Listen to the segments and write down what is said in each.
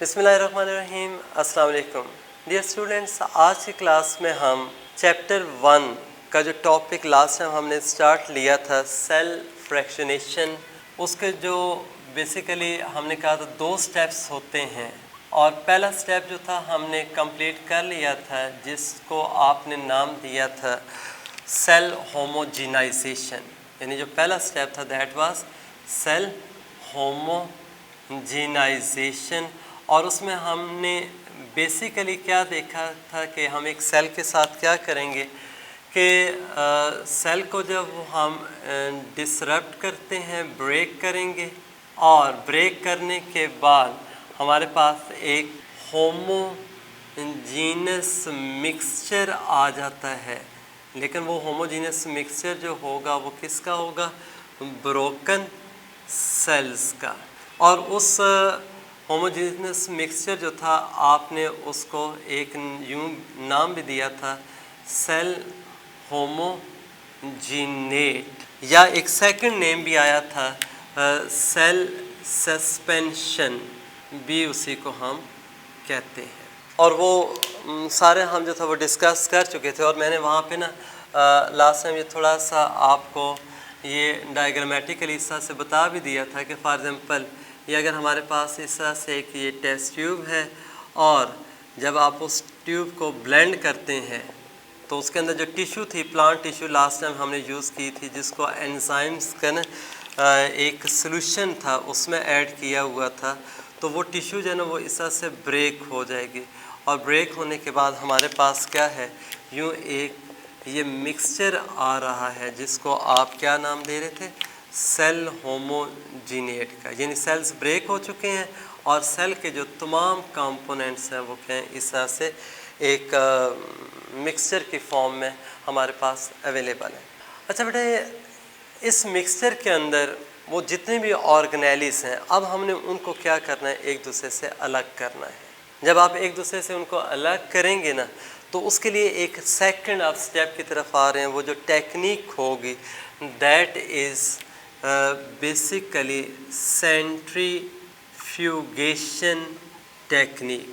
بسم اللہ الرحمن الرحیم. السلام علیکم ڈیئر اسٹوڈینٹس. آج کی کلاس میں ہم چیپٹر 1 کا جو ٹاپک لاسٹ ٹائم ہم نے اسٹارٹ لیا تھا سیل فریکشنیشن، اس کے جو بیسیکلی ہم نے کہا تھا 2 اسٹیپس ہوتے ہیں، اور پہلا اسٹیپ جو تھا ہم نے کمپلیٹ کر لیا تھا، جس کو آپ نے نام دیا تھا سیل ہوموجینائزیشن. یعنی جو پہلا اسٹیپ تھا دیٹ واز سیل ہوموجینائزیشن. اور اس میں ہم نے بیسیکلی کیا دیکھا تھا کہ ہم ایک سیل کے ساتھ کیا کریں گے کہ سیل کو جب ہم ڈسرپٹ کرتے ہیں بریک کریں گے، اور بریک کرنے کے بعد ہمارے پاس ایک ہوموجینس مکسچر آ جاتا ہے. لیکن وہ ہوموجینس مکسچر جو ہوگا وہ کس کا ہوگا؟ بروکن سیلز کا. اور اس ہوموجینس مکسچر جو تھا آپ نے اس کو ایک یوں نام بھی دیا تھا سیل ہوموجینیٹ، یا ایک سیکنڈ نیم بھی آیا تھا سیل سسپینشن بھی اسی کو ہم کہتے ہیں. اور وہ سارے ہم جو تھا وہ ڈسکس کر چکے تھے، اور میں نے وہاں پہ نا لاسٹ ٹائم یہ تھوڑا سا آپ کو یہ ڈائیگرامیٹیکلی اس طرح سے بتا بھی دیا تھا کہ فار ایگزامپل یہ اگر ہمارے پاس اس طرح سے ایک یہ ٹیسٹ ٹیوب ہے، اور جب آپ اس ٹیوب کو بلینڈ کرتے ہیں تو اس کے اندر جو ٹیشو تھی، پلانٹ ٹیشو لاسٹ ٹائم ہم نے یوز کی تھی، جس کو انزائمز کا نا ایک سلوشن تھا اس میں ایڈ کیا ہوا تھا، تو وہ ٹیشو جو ہے نا وہ اس طرح سے بریک ہو جائے گی. اور بریک ہونے کے بعد ہمارے پاس کیا ہے، یوں ایک یہ مکسچر آ رہا ہے جس کو آپ کیا نام دے رہے تھے؟ سیل ہوموجینیٹ کا. یعنی سیلز بریک ہو چکے ہیں اور سیل کے جو تمام کمپوننٹس ہیں وہ کیا ہیں، اس طرح سے ایک مکسچر کی فارم میں ہمارے پاس اویلیبل ہے. اچھا بیٹے، اس مکسچر کے اندر وہ جتنے بھی آرگنیلیز ہیں، اب ہم نے ان کو کیا کرنا ہے، ایک دوسرے سے الگ کرنا ہے. جب آپ ایک دوسرے سے ان کو الگ کریں گے نا، تو اس کے لیے ایک سیکنڈ آپ اسٹیپ کی طرف آ رہے ہیں. وہ جو ٹیکنیک ہوگی دیٹ از بیسیکلی سینٹریفیوگیشن ٹیکنیک.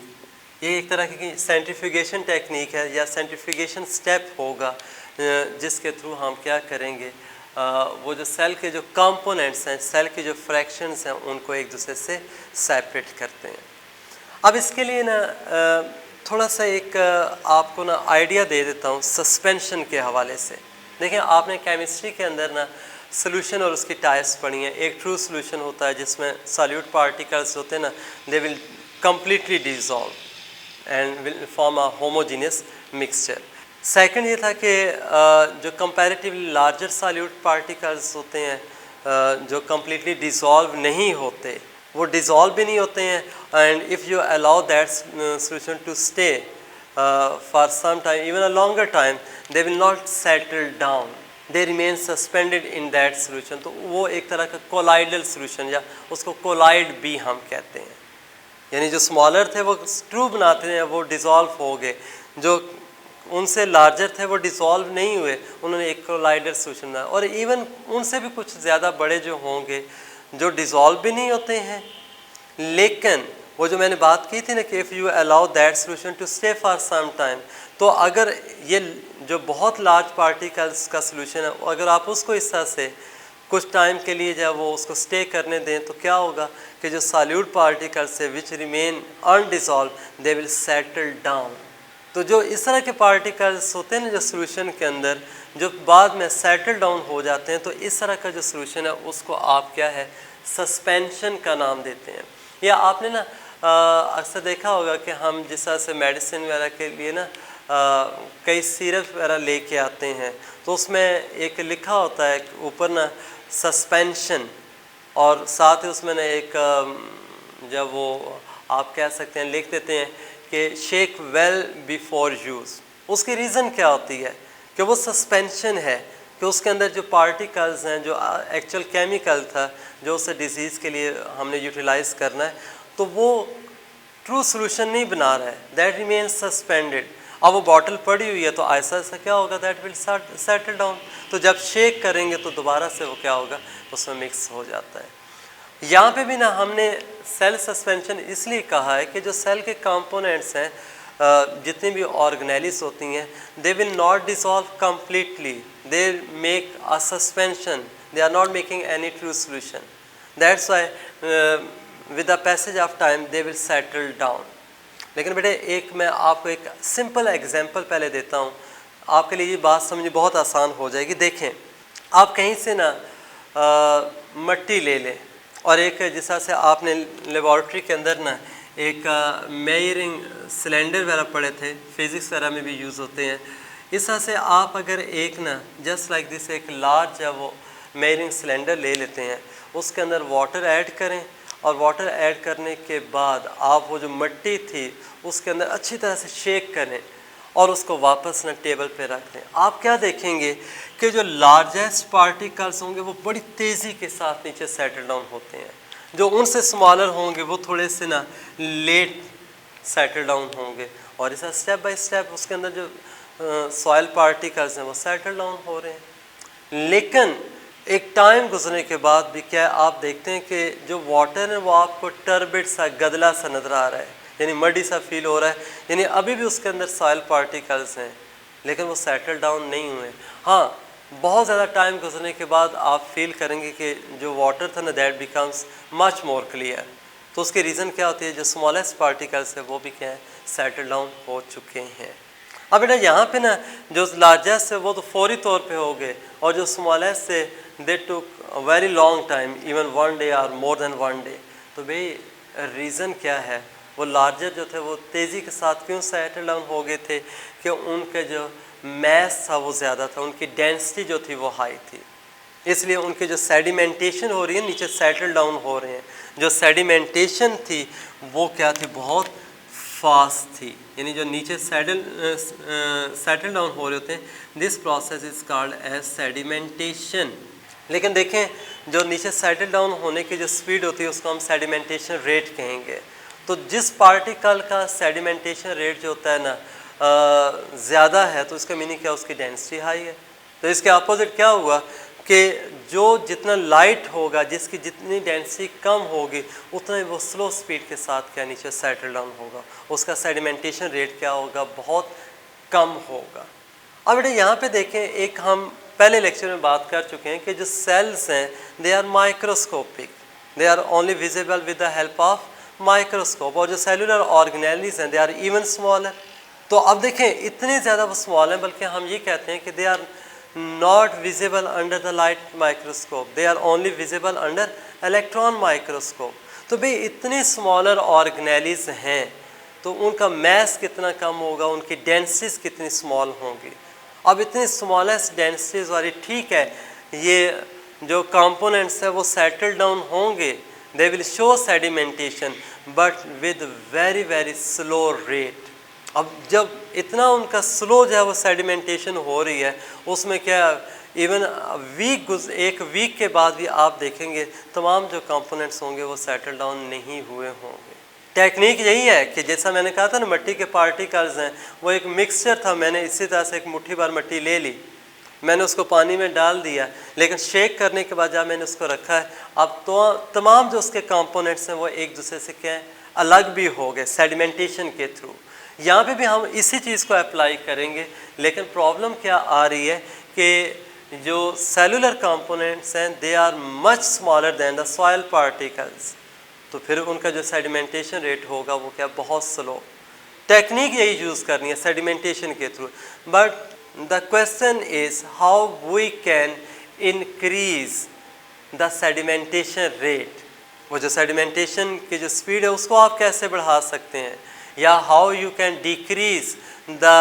یہ ایک طرح کی سینٹریفیوگیشن ٹیکنیک ہے، یا سینٹریفیوگیشن اسٹیپ ہوگا جس کے تھرو ہم کیا کریں گے، وہ جو سیل کے جو کمپوننٹس ہیں، سیل کے جو فریکشنز ہیں، ان کو ایک دوسرے سے سیپریٹ کرتے ہیں. اب اس کے لیے نا تھوڑا سا ایک آپ کو نا آئیڈیا دے دیتا ہوں سسپینشن کے حوالے سے. دیکھیں، آپ نے کیمسٹری کے اندر نا سولوشن اور اس کی ٹائپس پڑھی ہیں. ایک ٹرو سولوشن ہوتا ہے جس میں سالیوٹ پارٹیکلز ہوتے ہیں نا، they will completely dissolve and will form a homogeneous mixture. Second یہ تھا کہ جو کمپیریٹیولی لارجر سالیوٹ پارٹیکلز ہوتے ہیں جو کمپلیٹلی ڈیزالو نہیں ہوتے، وہ ڈیزالو بھی نہیں ہوتے ہیں، and if you allow that solution to stay for some time, even a longer time, they will not settle down, they remain suspended in that solution. تو وہ ایک طرح کا کولائڈل سولوشن، یا اس کو کولائڈ بھی ہم کہتے ہیں. یعنی جو اسمالر تھے وہ ٹرو بناتے ہیں، وہ ڈیزالو ہو گئے. جو ان سے لارجر تھے وہ ڈیزالو نہیں ہوئے، انہوں نے ایک کولائڈل سولوشن بنایا. اور ایون ان سے بھی کچھ زیادہ بڑے جو ہوں گے، جو ڈیزالو بھی نہیں ہوتے ہیں، لیکن وہ جو میں نے بات کی تھی نا کہ if you allow that solution to stay for some time, تو اگر یہ جو بہت لارج پارٹیکلس کا سولوشن ہے، اگر آپ اس کو اس طرح سے کچھ ٹائم کے لیے جب وہ اس کو اسٹے کرنے دیں، تو کیا ہوگا کہ جو سالیوٹ پارٹیکلس ہے which remain undissolved, they will settle down. تو جو اس طرح کے پارٹیکلس ہوتے ہیں نا جو سولوشن کے اندر، جو بعد میں سیٹل ڈاؤن ہو جاتے ہیں، تو اس طرح کا جو سولوشن ہے اس کو آپ کیا ہے، سسپینشن کا نام دیتے ہیں. یا آپ نے نا اکثر دیکھا ہوگا کہ ہم جس طرح سے میڈیسن وغیرہ کے لیے نا کئی سیرپ وغیرہ لے کے آتے ہیں، تو اس میں ایک لکھا ہوتا ہے اوپر نا سسپینشن، اور ساتھ ہی اس میں نا ایک جب وہ آپ کہہ سکتے ہیں لکھ دیتے ہیں کہ شیک ویل بیفور یوز. اس کی ریزن کیا ہوتی ہے کہ وہ سسپینشن ہے، کہ اس کے اندر جو پارٹیکلز ہیں، جو ایکچوئل کیمیکل تھا جو اسے ڈیزیز کے لیے ہم نے یوٹیلائز کرنا ہے، تو وہ ٹرو سولوشن نہیں بنا رہا ہے، دیٹ ریمین سسپینڈیڈ. اب وہ باٹل پڑی ہوئی ہے تو ایسا کیا ہوگا، دیٹ ول سیٹل ڈاؤن. تو جب شیک کریں گے تو دوبارہ سے وہ کیا ہوگا، اس میں مکس ہو جاتا ہے. یہاں پہ بھی نا ہم نے سیل سسپینشن اس لیے کہا ہے کہ جو سیل کے کمپوننٹس ہیں جتنی بھی آرگنیلیز ہوتی ہیں they will not dissolve completely, they make a suspension, they are not making any true solution. That's why with the passage of time they will settle down. لیکن بیٹے ایک میں آپ کو ایک سمپل ایگزامپل پہلے دیتا ہوں, آپ کے لیے یہ بات سمجھنی بہت آسان ہو جائے گی. دیکھیں آپ کہیں سے نا مٹی لے لیں اور ایک جس طرح سے آپ نے لیبارٹری کے اندر نا ایک میئرنگ سلینڈر وغیرہ پڑے تھے, فزکس وغیرہ میں بھی یوز ہوتے ہیں. اس طرح سے آپ اگر ایک نا جسٹ لائک دس ایک لارج ہے وہ میئرنگ سلینڈر لے لیتے ہیں, اس کے اندر واٹر ایڈ کریں اور واٹر ایڈ کرنے کے بعد آپ وہ جو مٹی تھی اس کے اندر اچھی طرح سے شیک کریں اور اس کو واپس نا ٹیبل پہ رکھ دیں. آپ کیا دیکھیں گے کہ جو لارجسٹ پارٹیکلس ہوں گے وہ بڑی تیزی کے ساتھ نیچے سیٹل ڈاؤن ہوتے ہیں, جو ان سے اسمالر ہوں گے وہ تھوڑے سے نا لیٹ سیٹل ڈاؤن ہوں گے, اور اس طرح اسٹیپ بائی اسٹیپ اس کے اندر جو سوائل پارٹیکلس ہیں وہ سیٹل ڈاؤن ہو رہے ہیں. لیکن ایک ٹائم گزرنے کے بعد بھی کیا آپ دیکھتے ہیں کہ جو واٹر ہے وہ آپ کو ٹربڈ سا گدلا سا نظر آ رہا ہے, یعنی مڈی سا فیل ہو رہا ہے, یعنی ابھی بھی اس کے اندر سوائل پارٹیکلس ہیں لیکن وہ سیٹل ڈاؤن نہیں ہوئے. ہاں بہت زیادہ ٹائم گزرنے کے بعد آپ فیل کریں گے کہ جو واٹر تھا نا that becomes much more clear. تو اس کی ریزن کیا ہوتی ہے, جو اسمالسٹ پارٹیکلس ہے وہ بھی کیا ہے سیٹل ڈاؤن ہو چکے ہیں. اب بیٹا یہاں پہ نا جو لارجسٹ ہے وہ تو فوری طور پہ ہو گئے, اور جو اسمالسٹ ہے دے ٹوک very long time, even 1 day اور مور دین 1 day. تو بھئی ریزن کیا ہے, وہ لارجر جو تھے وہ تیزی کے ساتھ کیوں سیٹل ڈاؤن ہو گئے تھے کہ ان کے جو میس تھا وہ زیادہ تھا, ان کی ڈینسٹی جو تھی وہ ہائی تھی, اس لیے ان کے جو سیڈیمنٹیشن ہو رہی ہے نیچے سیٹل ڈاؤن ہو رہے ہیں. جو سیڈیمنٹیشن تھی وہ کیا تھی, بہت فاسٹ تھی, یعنی جو نیچے سیٹل ڈاؤن ہو رہے ہوتے ہیں this process is called as sedimentation. لیکن دیکھیں جو نیچے سیٹل ڈاؤن ہونے کی جو سپیڈ ہوتی ہے اس کو ہم سیڈیمنٹیشن ریٹ کہیں گے. تو جس پارٹیکل کا سیڈیمنٹیشن ریٹ جو ہوتا ہے نا زیادہ ہے تو اس کا میننگ کیا, اس کی ڈینسٹی ہائی ہے. تو اس کے اپوزٹ کیا ہوا کہ جو جتنا لائٹ ہوگا, جس کی جتنی ڈینسٹی کم ہوگی اتنا ہی وہ سلو سپیڈ کے ساتھ کیا نیچے سیٹل ڈاؤن ہوگا, اس کا سیڈیمنٹیشن ریٹ کیا ہوگا, بہت کم ہوگا. اب بیٹا یہاں پہ دیکھیں ایک ہم پہلے لیکچر میں بات کر چکے ہیں کہ جو سیلز ہیں they are microscopic, they are only visible with the help of microscope, اور جو سیلولر آرگنیلیز ہیں دے آر ایون اسمالر. تو اب دیکھیں اتنے زیادہ وہ اسمال ہیں بلکہ ہم یہ کہتے ہیں کہ they are not visible under the light microscope, they are only visible under electron microscope. تو بھئی اتنی اسمالر آرگنیلیز ہیں تو ان کا میس کتنا کم ہوگا, ان کی ڈینسٹیز کتنی اسمال ہوں گی. اب اتنی اسمالسٹ ڈینسٹیز والی ٹھیک ہے یہ جو کمپوننٹس ہیں وہ سیٹل ڈاؤن ہوں گے, they will show sedimentation but with very very slow rate. اب جب اتنا ان کا سلو جو ہے وہ سیڈیمنٹیشن ہو رہی ہے اس میں کیا ایون ایک ویک کے بعد بھی آپ دیکھیں گے تمام جو کمپوننٹس ہوں گے وہ سیٹل ڈاؤن نہیں ہوئے ہوں گے. ٹیکنیک یہی ہے کہ جیسا میں نے کہا تھا نا مٹی کے پارٹیکلز ہیں وہ ایک مکسچر تھا, میں نے اسی طرح سے ایک مٹھی بھر مٹی لے لی, میں نے اس کو پانی میں ڈال دیا, لیکن شیک کرنے کے بعد جب میں نے اس کو رکھا ہے اب تو تمام جو اس کے کمپوننٹس ہیں وہ ایک دوسرے سے کیا الگ بھی ہو گئے سیڈیمنٹیشن کے تھرو. یہاں پہ بھی ہم اسی چیز کو اپلائی کریں گے, لیکن پرابلم کیا آ رہی ہے کہ جو سیلولر کمپوننٹس ہیں they are much smaller than the soil particles, تو پھر ان کا جو سیڈیمنٹیشن ریٹ ہوگا وہ کیا بہت سلو. ٹیکنیک یہی یوز کرنی ہے سیڈیمنٹیشن کے through, but the question is how we can increase the sedimentation rate. وہ جو سیڈیمنٹیشن کی جو اسپیڈ ہے اس کو آپ کیسے بڑھا سکتے ہیں, یا how you can decrease the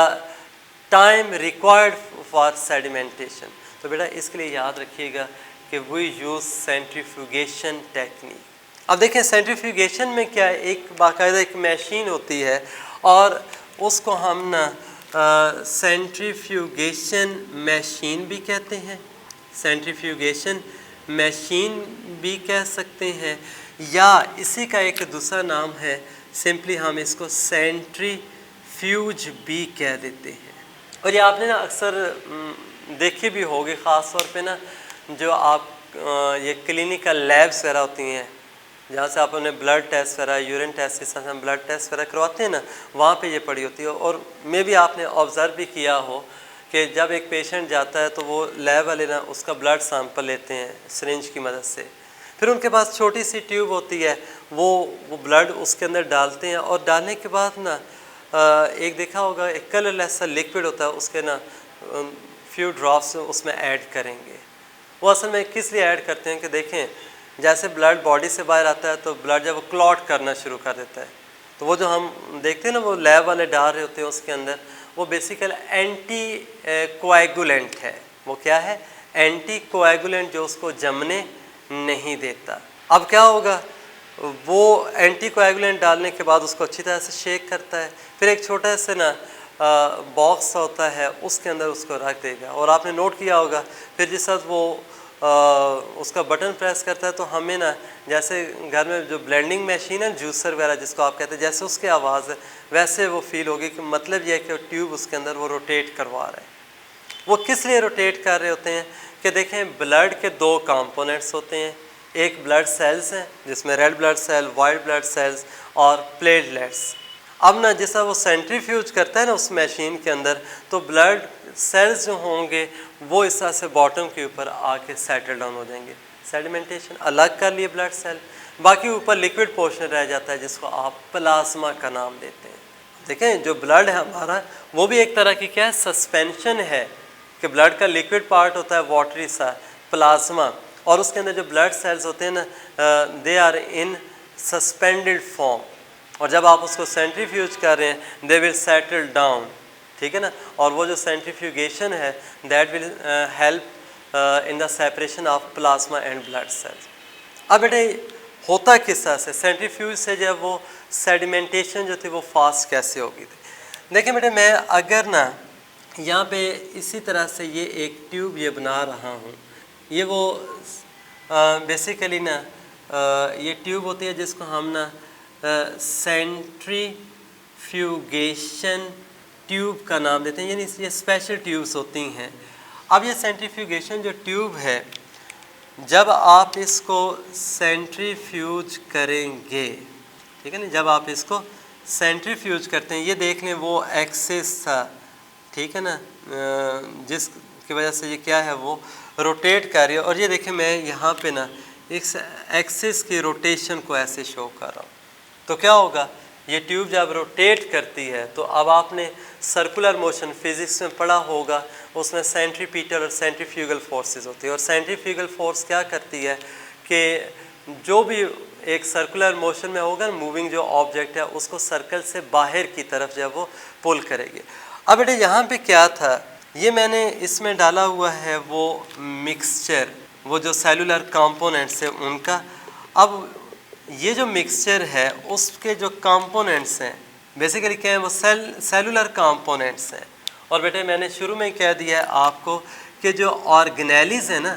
time required for sedimentation. تو بیٹا اس کے لیے یاد رکھیے گا کہ وی یوز سینٹریفیوگیشن ٹیکنیک. اب دیکھیں سینٹریفیوگیشن میں کیا ہے, ایک باقاعدہ ایک مشین ہوتی ہے اور اس کو ہم نا سینٹریفیوگیشن مشین بھی کہتے ہیں, سینٹریفیوگیشن مشین بھی کہہ سکتے ہیں, یا اسی کا ایک دوسرا نام ہے سمپلی ہم اس کو سینٹریفیوج بھی کہہ دیتے ہیں. اور یہ آپ نے نا اکثر دیکھی بھی ہوگی, خاص طور پہ نا جو آپ یہ کلینکل لیبس وغیرہ ہوتی ہیں جہاں سے آپ انہیں بلڈ ٹیسٹ کرا یورین ٹیسٹ کے ساتھ ہم بلڈ ٹیسٹ کرا کرواتے ہیں نا، وہاں پہ یہ پڑی ہوتی ہے. اور میں بھی آپ نے آبزرو بھی کیا ہو کہ جب ایک پیشنٹ جاتا ہے تو وہ لیب والے نا اس کا بلڈ سیمپل لیتے ہیں سرنج کی مدد سے، پھر ان کے پاس چھوٹی سی ٹیوب ہوتی ہے، وہ بلڈ اس کے اندر ڈالتے ہیں، اور ڈالنے کے بعد نا ایک دیکھا ہوگا ایک کلر لیس سا لکوڈ ہوتا ہے، اس کے نا فیو ڈراپس اس میں ایڈ کریں گے. وہ اصل میں کس لیے ایڈ کرتے ہیں کہ دیکھیں جیسے بلڈ باڈی سے باہر آتا ہے تو بلڈ جب وہ کلاٹ کرنا شروع کر دیتا ہے، تو وہ جو ہم دیکھتے ہیں نا وہ لیب والے ڈال رہے ہوتے ہیں اس کے اندر، وہ بیسیکل اینٹی کوایگولنٹ ہے. وہ کیا ہے؟ اینٹی کوایگولنٹ، جو اس کو جمنے نہیں دیتا. اب کیا ہوگا؟ وہ اینٹی کوایگولنٹ ڈالنے کے بعد اس کو اچھی طرح سے شیک کرتا ہے، پھر ایک چھوٹا سا نا باکس ہوتا ہے اس کے اندر اس کو رکھ دے گا. اور آپ نے نوٹ کیا ہوگا پھر جس وقت وہ اس کا بٹن پریس کرتا ہے تو ہمیں نا جیسے گھر میں جو بلینڈنگ مشین ہے جوسر وغیرہ جس کو آپ کہتے ہیں، جیسے اس کی آواز ہے ویسے وہ فیل ہوگی، کہ مطلب یہ ہے کہ ٹیوب اس کے اندر وہ روٹیٹ کروا رہا ہے. وہ کس لیے روٹیٹ کر رہے ہوتے ہیں کہ دیکھیں بلڈ کے دو کمپوننٹس ہوتے ہیں، ایک بلڈ سیلز ہیں جس میں red blood cell, white blood cells اور پلیٹلیٹس. اب نا جیسا وہ سینٹریفیوج کرتا ہے نا اس مشین کے اندر، تو بلڈ سیلز جو ہوں گے وہ اس طرح سے باٹم کے اوپر آ کے سیٹل ڈاؤن ہو جائیں گے. سیڈیمنٹیشن الگ کر لیے بلڈ سیل، باقی اوپر لکوڈ پورشن رہ جاتا ہے جس کو آپ پلازما کا نام دیتے ہیں. دیکھیں جو بلڈ ہے ہمارا وہ بھی ایک طرح کی کیا ہے؟ سسپینشن ہے، کہ بلڈ کا لکوڈ پارٹ ہوتا ہے واٹری سا پلازما، اور اس کے اندر جو بلڈ سیلز ہوتے ہیں نا they are in suspended form, اور جب آپ اس کو سینٹریفیوج کر رہے ہیں دے ول سیٹل ڈاؤن. ٹھیک ہے نا؟ اور وہ جو سینٹریفیوگیشن ہے that will help in the separation of plasma and blood cells. اب بیٹے ہوتا کس طرح سے سینٹریفیوج سے جب وہ سیڈیمنٹیشن جو تھی وہ فاسٹ کیسے ہوگی تھی؟ دیکھیں بیٹے میں اگر نا یہاں پہ اسی طرح سے یہ ایک ٹیوب یہ بنا رہا ہوں، یہ وہ بیسیکلی نا یہ ٹیوب ہوتی ہے جس کو ہم نا سینٹریفیوگیشن ٹیوب کا نام دیتے ہیں، یعنی یہ اسپیشل ٹیوبس ہوتی ہیں. اب یہ سینٹریفیوگیشن جو ٹیوب ہے جب آپ اس کو سینٹریفیوج کریں گے، ٹھیک ہے نا، جب آپ اس کو سینٹریفیوج کرتے ہیں، یہ دیکھ لیں وہ ایکسس تھا، ٹھیک ہے نا، جس کی وجہ سے یہ کیا ہے وہ روٹیٹ کر رہی ہے. اور یہ دیکھیں میں یہاں پہ نا ایک ایکسس کی روٹیشن کو ایسے شو کر رہا ہوں، تو کیا ہوگا؟ یہ ٹیوب جب روٹیٹ کرتی ہے تو اب آپ نے سرکولر موشن فزکس میں پڑھا ہوگا، اس میں سینٹریپیٹل اور سینٹریفیوگل فورسز ہوتی ہے. اور سینٹریفیوگل فورس کیا کرتی ہے کہ جو بھی ایک سرکولر موشن میں ہوگا موونگ جو آبجیکٹ ہے اس کو سرکل سے باہر کی طرف جب وہ پل کرے گی. اب بیٹے یہاں پہ کیا تھا، یہ میں نے اس میں ڈالا ہوا ہے وہ مکسچر، وہ جو سیلولر کمپوننٹس ہیں ان کا. اب یہ جو مکسچر ہے اس کے جو کمپوننٹس ہیں بیسیکلی کیا ہیں؟ وہ سیلولر کمپوننٹس ہیں. اور بیٹے میں نے شروع میں کہہ دیا ہے آپ کو کہ جو آرگنیلیز ہیں نا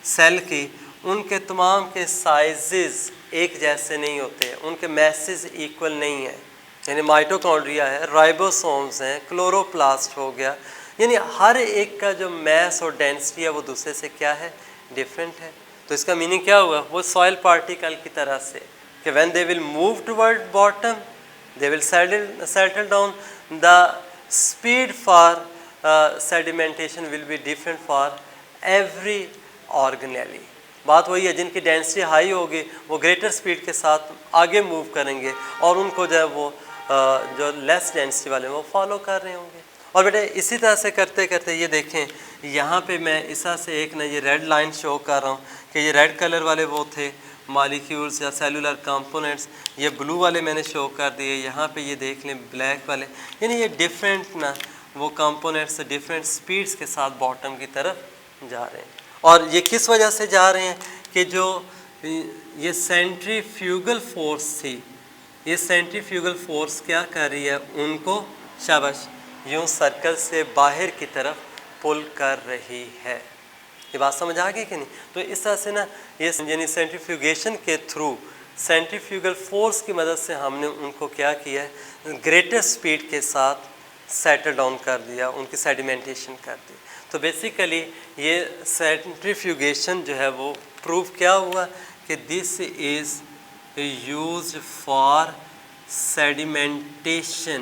سیل کی، ان کے تمام کے سائزز ایک جیسے نہیں ہوتے، ان کے میسز ایکول نہیں ہیں. یعنی مائٹوکونڈریا ہے، رائبوسومز ہیں، کلوروپلاسٹ ہو گیا، یعنی ہر ایک کا جو میس اور ڈینسٹی ہے وہ دوسرے سے کیا ہے؟ ڈیفرنٹ ہے. تو اس کا میننگ کیا ہوا؟ وہ سوائل پارٹیکل کی طرح سے کہ when they will move toward bottom they will settle down, the speed for sedimentation will be different for every organelle. بات وہی ہے، جن کی ڈینسٹی ہائی ہوگی وہ گریٹر سپیڈ کے ساتھ آگے موو کریں گے، اور ان کو جو ہے وہ جو لیس ڈینسٹی والے وہ فالو کر رہے ہوں گے. اور بیٹے اسی طرح سے کرتے کرتے یہ دیکھیں یہاں پہ میں اس طرح سے ایک نا یہ ریڈ لائن شو کر رہا ہوں کہ یہ ریڈ کلر والے وہ تھے مالیکیولز یا سیلولر کمپوننٹس، یہ بلو والے میں نے شو کر دیے. یہاں پہ یہ دیکھ لیں بلیک والے، یعنی یہ ڈفرینٹ نا وہ کمپوننٹس ڈفرینٹ سپیڈز کے ساتھ باٹم کی طرف جا رہے ہیں. اور یہ کس وجہ سے جا رہے ہیں کہ جو یہ سینٹریفیوگل فورس تھی، یہ سینٹریفیوگل فورس کیا کر رہی ہے؟ ان کو شاباش یوں سرکل سے باہر کی طرف پل کر رہی ہے. یہ بات سمجھ آ گئی کہ نہیں؟ تو اس طرح سے نا یہ یعنی سینٹریفیوگیشن کے تھرو سینٹریفیوگل فورس کی مدد سے ہم نے ان کو کیا کیا ہے؟ گریٹر سپیڈ کے ساتھ سیٹل ڈاؤن کر دیا، ان کی سیڈیمنٹیشن کر دی. تو بیسیکلی یہ سینٹریفیوگیشن جو ہے وہ پروف کیا ہوا کہ دس از used for sedimentation,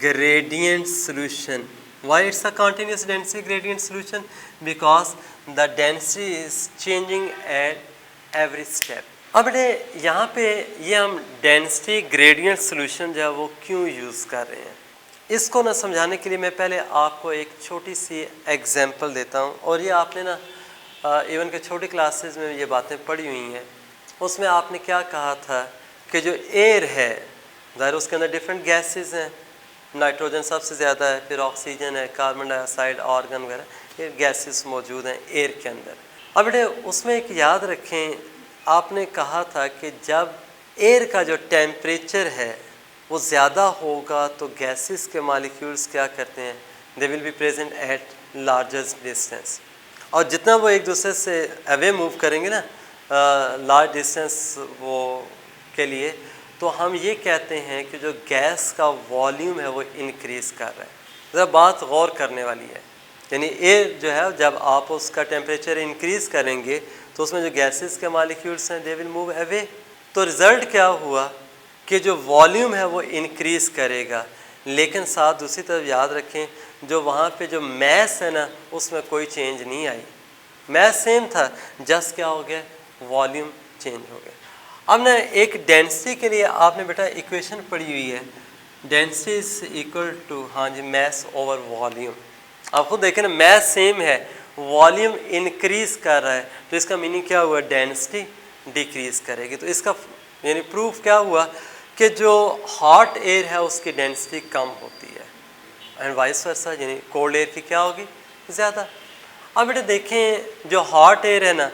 gradient solution. Why it's a continuous density gradient solution? Because the density is changing at every step. اب یہاں پہ یہ ہم ڈینسٹی گریڈینٹ سولوشن جو ہے وہ کیوں یوز کر رہے ہیں، اس کو سمجھانے کے لیے میں پہلے آپ کو ایک چھوٹی سی ایگزامپل دیتا ہوں. اور یہ آپ نے ایون کہ چھوٹی کلاسز میں یہ باتیں پڑھی ہوئی ہیں. اس میں آپ نے کیا کہا تھا کہ جو ایئر ہے ظاہر اس کے اندر ڈفرینٹ گیسز ہیں، نائٹروجن سب سے زیادہ ہے، پھر آکسیجن ہے، کاربن ڈائی آکسائڈ، آرگن وغیرہ، یہ گیسز موجود ہیں ایئر کے اندر. اب اس میں ایک یاد رکھیں، آپ نے کہا تھا کہ جب ایئر کا جو ٹیمپریچر ہے وہ زیادہ ہوگا تو گیسز کے مالیکیولز کیا کرتے ہیں، they will be present at largest distance. اور جتنا وہ ایک دوسرے سے اوے موو کریں گے نا لارج ڈسٹینس وہ کے لیے، تو ہم یہ کہتے ہیں کہ جو گیس کا والیوم ہے وہ انکریز کر رہا ہے. ذرا بات غور کرنے والی ہے، یعنی ایئر جو ہے جب آپ اس کا ٹیمپریچر انکریز کریں گے تو اس میں جو گیسز کے مالیکیولس ہیں دے ول موو اوے. تو رزلٹ کیا ہوا کہ جو والیوم ہے وہ انکریز کرے گا، لیکن ساتھ دوسری طرف یاد رکھیں جو وہاں پہ جو میس ہے نا اس میں کوئی چینج نہیں آئی، میس سیم تھا، جسٹ کیا ہو گیا، والیوم چینج ہو گیا. اب ایک ڈینسٹی کے لیے آپ نے بیٹا ایکویشن پڑھی ہوئی ہے، density is equal to mass over volume. آپ خود دیکھیں نا میس سیم ہے، والیوم انکریز کر رہا ہے، تو اس کا میننگ کیا ہوا، ڈینسٹی ڈیکریز کرے گی. تو اس کا یعنی پروف کیا ہوا کہ جو ہاٹ ایئر ہے اس کی ڈینسٹی کم ہوتی ہے، اینڈ وائس ورسا، یعنی کولڈ ایئر کی کیا ہوگی، زیادہ. اب بیٹا دیکھیں جو ہاٹ ایئر ہے نا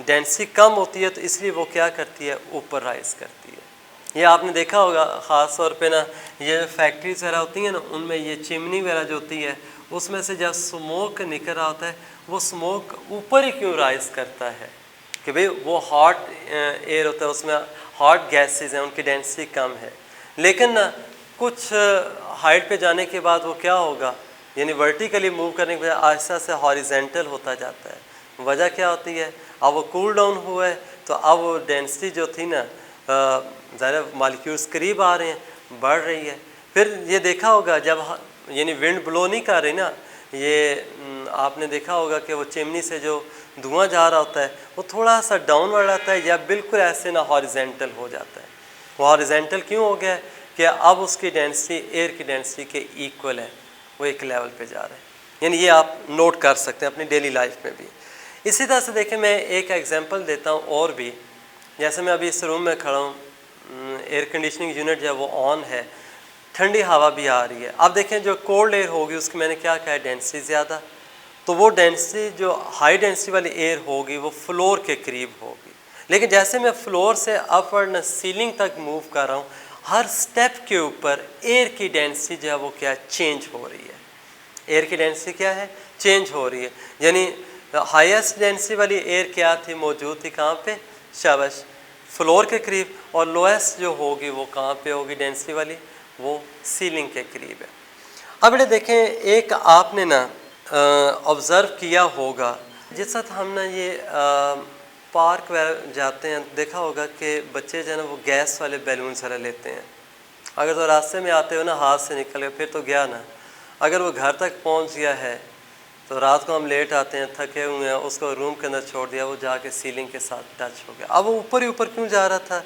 ڈینسٹی کم ہوتی ہے تو اس لیے وہ کیا کرتی ہے، اوپر رائز کرتی ہے. یہ آپ نے دیکھا ہوگا خاص طور پہ یہ فیکٹریز وغیرہ ہوتی ہیں ان میں یہ چمنی وغیرہ جو ہوتی ہے اس میں سے جب سموک نکل رہا ہوتا ہے وہ سموک اوپر ہی کیوں رائز کرتا ہے، کہ بھئی وہ ہاٹ ایئر ہوتا ہے، اس میں ہاٹ گیسز ہیں، ان کی ڈینسٹی کم ہے. لیکن کچھ ہائٹ پہ جانے کے بعد وہ کیا ہوگا، یعنی ورٹیکلی موو کرنے کے بجائے آہستہ سے ہاریزنٹل ہوتا جاتا ہے. وجہ کیا ہوتی ہے، اب وہ کول ڈاؤن ہوا ہے تو اب وہ ڈینسٹی جو تھی نا ظاہر مالیکیولس قریب آ رہے ہیں، بڑھ رہی ہے. پھر یہ دیکھا ہوگا جب یعنی ونڈ بلو نہیں کر رہی نا، یہ آپ نے دیکھا ہوگا کہ وہ چمنی سے جو دھواں جا رہا ہوتا ہے وہ تھوڑا سا ڈاؤن ورڈ آتا ہے یا بالکل ایسے ہاریزنٹل ہو جاتا ہے. وہ ہاریزنٹل کیوں ہو گیا ہے کہ اب اس کی ڈینسٹی ایئر کی ڈینسٹی کے ایکول ہے، وہ ایک لیول پہ جا رہا ہے. یعنی یہ آپ نوٹ کر سکتے ہیں اپنی ڈیلی لائف میں بھی. اسی طرح سے دیکھیں میں ایک ایگزامپل دیتا ہوں اور بھی. جیسے میں ابھی اس روم میں کھڑا ہوں، ایئر کنڈیشننگ یونٹ جو ہے وہ آن ہے، ٹھنڈی ہوا بھی آ رہی ہے. اب دیکھیں جو کولڈ ایئر ہوگی اس کی میں نے کیا کہا ہے، ڈینسٹی زیادہ، تو وہ ڈینسٹی جو ہائی ڈینسٹی والی ایئر ہوگی وہ فلور کے قریب ہوگی. لیکن جیسے میں فلور سے اپورڈ سیلنگ تک موو کر رہا ہوں، ہر سٹیپ کے اوپر ایئر کی ڈینسٹی جو ہے وہ کیا چینج ہو رہی ہے. ایئر کی ڈینسٹی کیا ہے، چینج ہو رہی ہے. یعنی ہائیسٹ ڈینسٹی والی ایئر کیا تھی، موجود تھی کہاں پہ، شابش، فلور کے قریب. اور لویسٹ جو ہوگی وہ کہاں پہ ہوگی ڈینسٹی والی، وہ سیلنگ کے قریب ہے. اب دیکھیں ایک آپ نے آبزرو کیا ہوگا جس وقت ہم یہ پارک وغیرہ جاتے ہیں، دیکھا ہوگا کہ بچے جو ہے وہ گیس والے بیلونس وغیرہ لیتے ہیں. اگر تو راستے میں آتے ہو نا ہاتھ سے نکل گیا پھر تو گیا نا. اگر وہ گھر تک پہنچ گیا ہے تو رات کو ہم لیٹ آتے ہیں، تھکے ہوئے ہیں، اس کو روم کے اندر چھوڑ دیا، وہ جا کے سیلنگ کے ساتھ ٹچ ہو گیا. اب وہ اوپر ہی اوپر کیوں جا رہا تھا،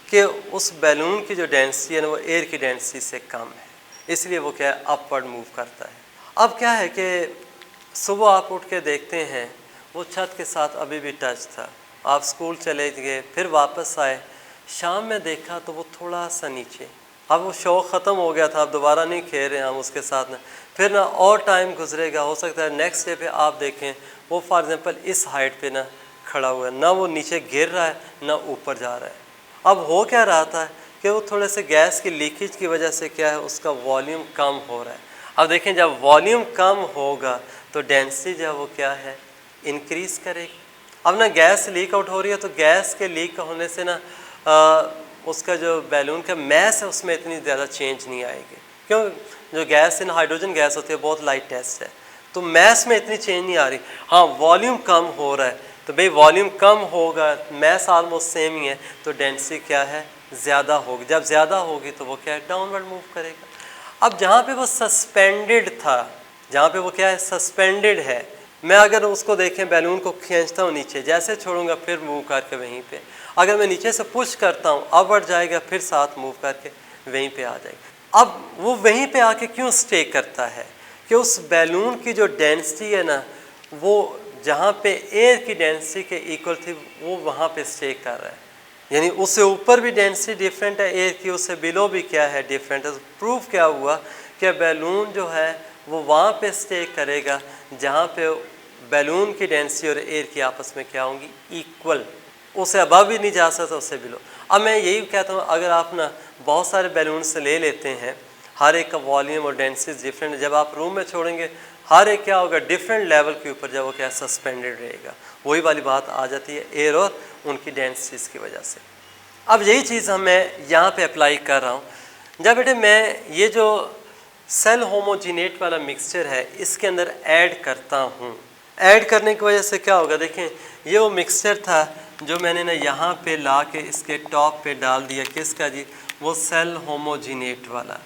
کہ اس بیلون کی جو ڈینسٹی ہے نا وہ ایئر کی ڈینسٹی سے کم ہے، اس لیے وہ کیا ہے اپورڈ موو کرتا ہے. اب کیا ہے کہ صبح آپ اٹھ کے دیکھتے ہیں وہ چھت کے ساتھ ابھی بھی ٹچ تھا، آپ اسکول چلے گئے، پھر واپس آئے، شام میں دیکھا تو وہ تھوڑا سا نیچے. اب وہ شوق ختم ہو گیا تھا، اب دوبارہ نہیں کھیل رہے ہیں ہم اس کے ساتھ. پھر اور ٹائم گزرے گا، ہو سکتا ہے نیکسٹ ڈے پہ آپ دیکھیں وہ فار ایگزامپل اس ہائٹ پہ کھڑا ہوا ہے، نہ وہ نیچے گر رہا ہے نہ اوپر جا رہا ہے. اب ہو کیا رہا تھا کہ وہ تھوڑے سے گیس کی لیکیج کی وجہ سے کیا ہے اس کا والیوم کم ہو رہا ہے. اب دیکھیں جب والیوم کم ہوگا تو ڈینسٹی جو ہے وہ کیا ہے، انکریز کرے گی. اب گیس لیک آؤٹ ہو رہی ہے تو گیس کے لیک ہونے سے اس کا جو بیلون کا میس ہے اس میں اتنی زیادہ چینج نہیں آئے گی. کیوں، جو گیس ہائیڈروجن گیس ہوتی ہے بہت لائٹ ٹیسٹ ہے تو میس میں اتنی چینج نہیں آ رہی. ہاں والیوم کم ہو رہا ہے تو بھئی والیوم کم ہوگا، میس آلموسٹ سیم ہی ہے تو ڈینسٹی کیا ہے، زیادہ ہوگی. جب زیادہ ہوگی تو وہ کیا ہے، ڈاؤن ورڈ موو کرے گا. اب جہاں پہ وہ سسپینڈڈ تھا، جہاں پہ وہ کیا ہے، سسپینڈڈ ہے، میں اگر اس کو دیکھیں بیلون کو کھینچتا ہوں نیچے، جیسے چھوڑوں گا پھر موو کر کے وہیں پہ، اگر میں نیچے سے پش کرتا ہوں اب بڑھ جائے گا، پھر ساتھ موو کر کے وہیں پہ آ جائے گا۔ اب وہ وہیں پہ آ کے کیوں سٹے کرتا ہے کہ اس بیلون کی جو ڈینسٹی ہے نا وہ جہاں پہ ایئر کی ڈینسٹی کے ایکول تھی وہ وہاں پہ سٹے کر رہا ہے، یعنی اس سے اوپر بھی ڈینسٹی ڈیفرنٹ ہے ایئر کی، اس سے بلو بھی کیا ہے ڈیفرنٹ ہے۔ پروف کیا ہوا کہ بیلون جو ہے وہ وہاں پہ سٹے کرے گا جہاں پہ بیلون کی ڈینسٹی اور ایئر کی آپس میں کیا ہوں گی ایکول، اس سے ابو بھی نہیں جا سکتا، اس سے بلو۔ اب میں یہی کہتا ہوں اگر آپ نا بہت سارے بیلون سے لے لیتے ہیں، ہر ایک کا والیوم اور ڈینسٹیز ڈفرینٹ، جب آپ روم میں چھوڑیں گے ہر ایک کیا ہوگا ڈفرینٹ لیول کے اوپر جب وہ کیا سسپینڈڈ رہے گا، وہی والی بات آ جاتی ہے ایئر اور ان کی ڈینسٹیز کی وجہ سے۔ اب یہی چیز میں یہاں پہ اپلائی کر رہا ہوں۔ جب بیٹے میں یہ جو سیل ہوموجینیٹ والا مکسچر ہے اس کے اندر ایڈ کرتا ہوں، ایڈ کرنے کی وجہ سے کیا ہوگا، دیکھیں یہ وہ مکسچر تھا جو میں نے نا یہاں پہ لا کے اس کے ٹاپ پہ ڈال دیا، کس کا جی، وہ سیل ہوموجینیٹ والا۔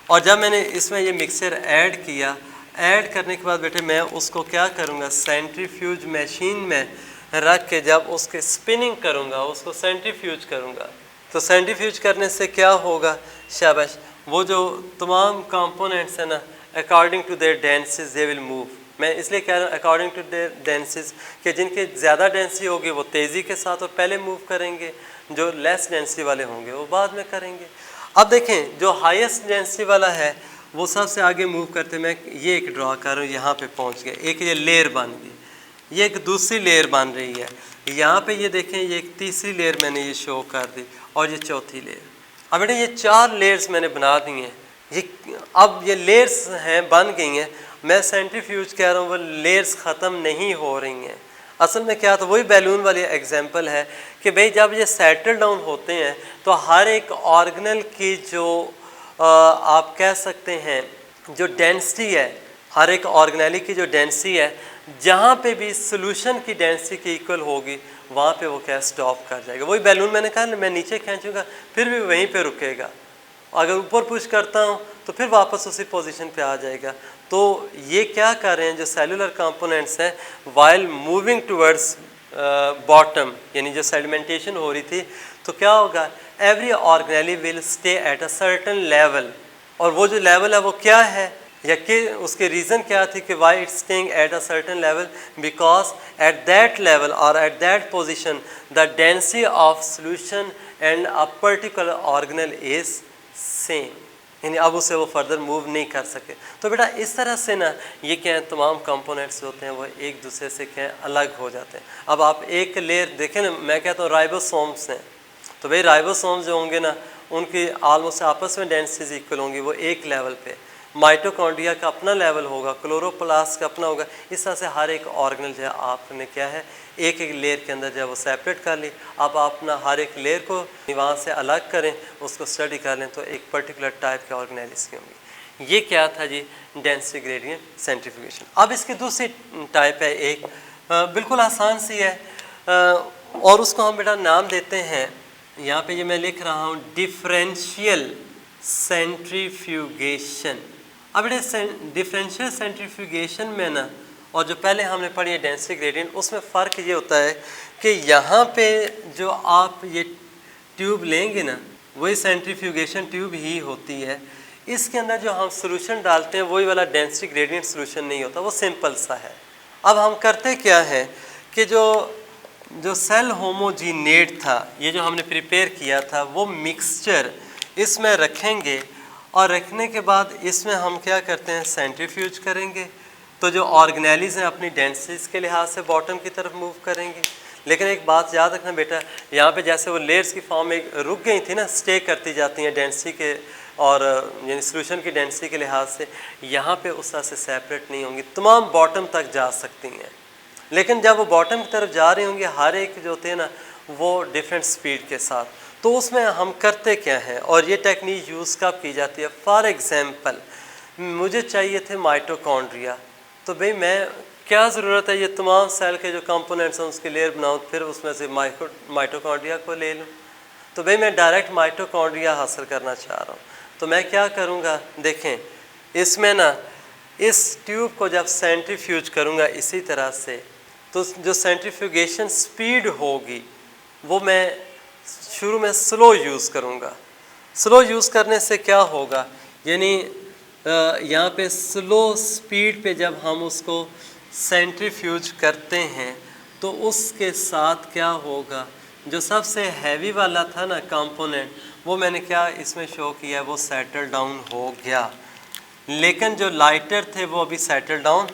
اور جب میں نے اس میں یہ مکسچر ایڈ کیا، ایڈ کرنے کے بعد بیٹے میں اس کو کیا کروں گا، سینٹریفیوج مشین میں رکھ کے جب اس کے سپننگ کروں گا، اس کو سینٹریفیوج کروں گا، تو سینٹریفیوج کرنے سے کیا ہوگا، شاباش، وہ جو تمام کمپوننٹس ہیں نا according to their densities they will move. میں اس لیے کہہ رہا ہوں اکارڈنگ ٹو دیئر ڈینسز کہ جن کی زیادہ ڈینسٹی ہوگی وہ تیزی کے ساتھ اور پہلے موو کریں گے، جو لیس ڈینسٹی والے ہوں گے وہ بعد میں کریں گے۔ اب دیکھیں جو ہائیسٹ ڈینسٹی والا ہے وہ سب سے آگے موو کرتے، میں یہ ایک ڈرا کر رہا ہوں، یہاں پہ پہنچ گیا، ایک یہ لیئر بن گئی، یہ ایک دوسری لیئر بن رہی ہے، یہاں پہ یہ دیکھیں یہ ایک تیسری لیئر میں نے یہ شو کر دی، اور یہ چوتھی لیئر۔ اب بیٹے یہ 4 لیئرز میں نے بنا دی ہیں، اب یہ لیئرز ہیں بن گئی ہیں، میں سینٹریفیوج کہہ رہا ہوں وہ لیئرز ختم نہیں ہو رہی ہیں۔ اصل میں کیا تھا، وہی بیلون والی ایگزامپل ہے کہ بھئی جب یہ سیٹل ڈاؤن ہوتے ہیں تو ہر ایک آرگنل کی جو آپ کہہ سکتے ہیں جو ڈینسٹی ہے، ہر ایک آرگنیلی کی جو ڈینسٹی ہے، جہاں پہ بھی سلوشن کی ڈینسٹی کی ایکول ہوگی وہاں پہ وہ کیا سٹاپ کر جائے گا۔ وہی بیلون میں نے کہا میں نیچے کھینچوں گا پھر بھی وہیں پہ رکے گا، اگر اوپر پش کرتا ہوں تو پھر واپس اسی پوزیشن پہ آ جائے گا۔ تو یہ کیا کر رہے ہیں جو سیلولر کمپوننٹس ہیں، وائل موونگ ٹورڈز باٹم، یعنی جو سیڈیمنٹیشن ہو رہی تھی تو کیا ہوگا، every organelle will stay at a certain level, اور وہ جو لیول ہے وہ کیا ہے، یا کہ اس کے ریزن کیا تھی کہ why it's staying at a certain level, because at that level اور at that position the density of solution and a particular organelle is same, یعنی اب اسے وہ فردر موو نہیں کر سکے۔ تو بیٹا اس طرح سے نا یہ کیا ہے تمام کمپوننٹس ہوتے ہیں وہ ایک دوسرے سے کیا الگ ہو جاتے ہیں۔ اب آپ ایک لیئر دیکھیں نا، میں کہتا ہوں رائبوسومس ہیں، تو بھئی رائبوسومس جو ہوں گے نا ان کی آلموسٹ آپس میں ڈینسٹیز ایکول ہوں گی، وہ ایک لیول پہ۔ مائٹوکونڈریا کا اپنا لیول ہوگا، کلوروپلاسٹ کا اپنا ہوگا، اس طرح سے ہر ایک آرگنل جو ہے آپ نے کیا ہے ایک ایک لیئر کے اندر جو ہے وہ سیپریٹ کر لی۔ اب آپ اپنا ہر ایک لیئر کو وہاں سے الگ کریں، اس کو اسٹڈی کر لیں تو ایک پرٹیکولر ٹائپ کے آرگنیلز کی ہوں گی۔ یہ کیا تھا جی، ڈینسٹی گریڈینٹ سینٹریفیوگیشن۔ اب اس کی دوسری ٹائپ ہے ایک بالکل آسان سی ہے، اور اس کو ہم بیٹا نام دیتے ہیں، یہاں پہ یہ میں لکھ رہا ہوں ڈفرینشیل سینٹریفیوگیشن۔ اب ڈفرینشیل سینٹریفیوگیشن میں نا، اور جو پہلے ہم نے پڑھی ہے ڈینسٹی گریڈینٹ، اس میں فرق یہ ہوتا ہے کہ یہاں پہ جو آپ یہ ٹیوب لیں گے نا وہی سینٹریفیوگیشن ٹیوب ہی ہوتی ہے، اس کے اندر جو ہم سولوشن ڈالتے ہیں وہی والا ڈینسٹی گریڈینٹ سولوشن نہیں ہوتا، وہ سمپل سا ہے۔ اب ہم کرتے کیا ہے کہ جو سیل ہوموجینیٹ تھا، یہ جو ہم نے پریپیئر کیا تھا، وہ مکسچر اس میں رکھیں گے، اور رکھنے کے بعد اس میں ہم کیا کرتے ہیں سینٹریفیوج کریں گے، تو جو آرگنیلیز ہیں اپنی ڈینسٹیز کے لحاظ سے باٹم کی طرف موو کریں گے۔ لیکن ایک بات یاد رکھنا بیٹا، یہاں پہ جیسے وہ لیئرز کی فارم میں رک گئی تھی نا، سٹے کرتی جاتی ہیں ڈینسٹی کے اور یعنی سولوشن کی ڈینسٹی کے لحاظ سے، یہاں پہ اس طرح سے سیپریٹ نہیں ہوں گی، تمام باٹم تک جا سکتی ہیں، لیکن جب وہ باٹم کی طرف جا رہی ہوں گی ہر ایک جو ہوتے ہیں نا وہ ڈیفرنٹ سپیڈ کے ساتھ، تو اس میں ہم کرتے کیا ہیں، اور یہ ٹیکنیک یوز کب کی جاتی ہے، فار ایگزامپل مجھے چاہیے تھے مائٹوکونڈریا، تو بھئی میں کیا ضرورت ہے یہ تمام سیل کے جو کمپوننٹس ہیں اس کے لیئر بناؤں، پھر اس میں سے مائٹوکونڈریا کو لے لوں، تو بھئی میں ڈائریکٹ مائٹوکونڈریا حاصل کرنا چاہ رہا ہوں، تو میں کیا کروں گا، دیکھیں اس میں نا اس ٹیوب کو جب سینٹریفیوج کروں گا اسی طرح سے تو جو سینٹریفیوگیشن سپیڈ ہوگی وہ میں شروع میں سلو یوز کروں گا. سلو یوز کرنے سے کیا ہوگا, یعنی یہاں پہ سلو سپیڈ پہ جب ہم اس کو سینٹریفیوج کرتے ہیں تو اس کے ساتھ کیا ہوگا, جو سب سے ہیوی والا تھا نا کمپوننٹ وہ میں نے کیا اس میں شو کیا ہے, وہ سیٹل ڈاؤن ہو گیا, لیکن جو لائٹر تھے وہ ابھی سیٹل ڈاؤن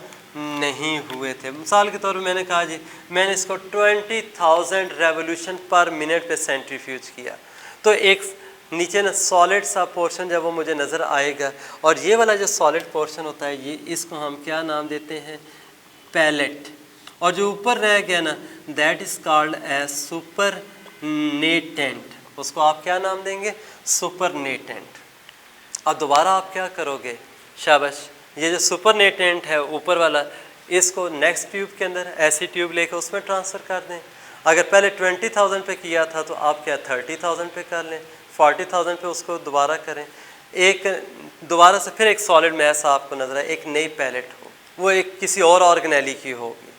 نہیں ہوئے تھے. مثال کے طور پہ میں نے کہا جی میں نے اس کو 20,000 ریولیوشن پر منٹ پہ سینٹریفیوج کیا, تو ایک نیچے نا سالڈ سا پورشن جب وہ مجھے نظر آئے گا, اور یہ والا جو سالڈ پورشن ہوتا ہے یہ اس کو ہم کیا نام دیتے ہیں, پیلٹ, اور جو اوپر رہ گیا نا that is called as supernatant, اس کو آپ کیا نام دیں گے, سپر نیٹنٹ. اب دوبارہ آپ کیا کرو گے, شاباش, یہ جو سپر نیٹنٹ ہے اوپر والا اس کو نیکسٹ ٹیوب کے اندر ایسی ٹیوب لے کے اس میں ٹرانسفر کر دیں. اگر پہلے 20,000 پہ کیا تھا تو آپ کیا 30,000 پہ کر لیں, 40,000 پہ اس کو دوبارہ کریں, ایک دوبارہ سے پھر ایک سالڈ میس آپ کو نظر آئے, ایک نئی پیلٹ ہو, وہ ایک کسی اور آرگنیلی کی ہوگی.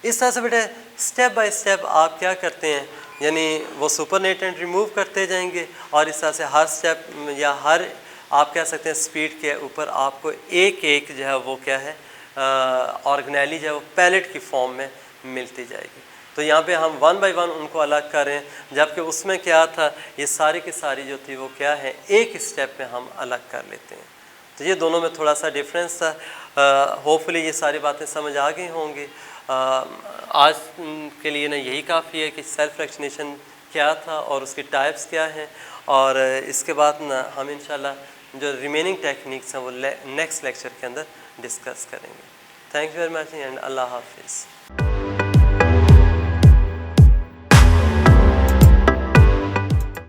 اس طرح سے بیٹے اسٹیپ بائی اسٹیپ آپ کیا کرتے ہیں, یعنی وہ سپر نیٹنٹ ریموو کرتے جائیں گے, اور اس طرح سے ہر اسٹیپ یا ہر آپ کہہ سکتے ہیں سپیڈ کے اوپر آپ کو ایک ایک جو ہے وہ کیا ہے آرگنیلی جو ہے وہ پیلٹ کی فارم میں ملتی جائے گی. تو یہاں پہ ہم 1 بائی 1 ان کو الگ کریں, جبکہ اس میں کیا تھا یہ ساری کی ساری جو تھی وہ کیا ہے ایک اسٹیپ میں ہم الگ کر لیتے ہیں. تو یہ دونوں میں تھوڑا سا ڈفرینس تھا. ہوپ فلی یہ ساری باتیں سمجھ آ گئی ہوں گی. آج کے لیے نا یہی کافی ہے کہ سیلف فریکشنیشن کیا تھا اور اس کی ٹائپس کیا ہیں, اور اس کے بعد نا ہم انشاءاللہ جو ریمیننگ ٹیکنیکس ہیں وہ نیکسٹ لیکچر کے اندر ڈسکس کریں گے. Thank you very much and اللہ حافظ.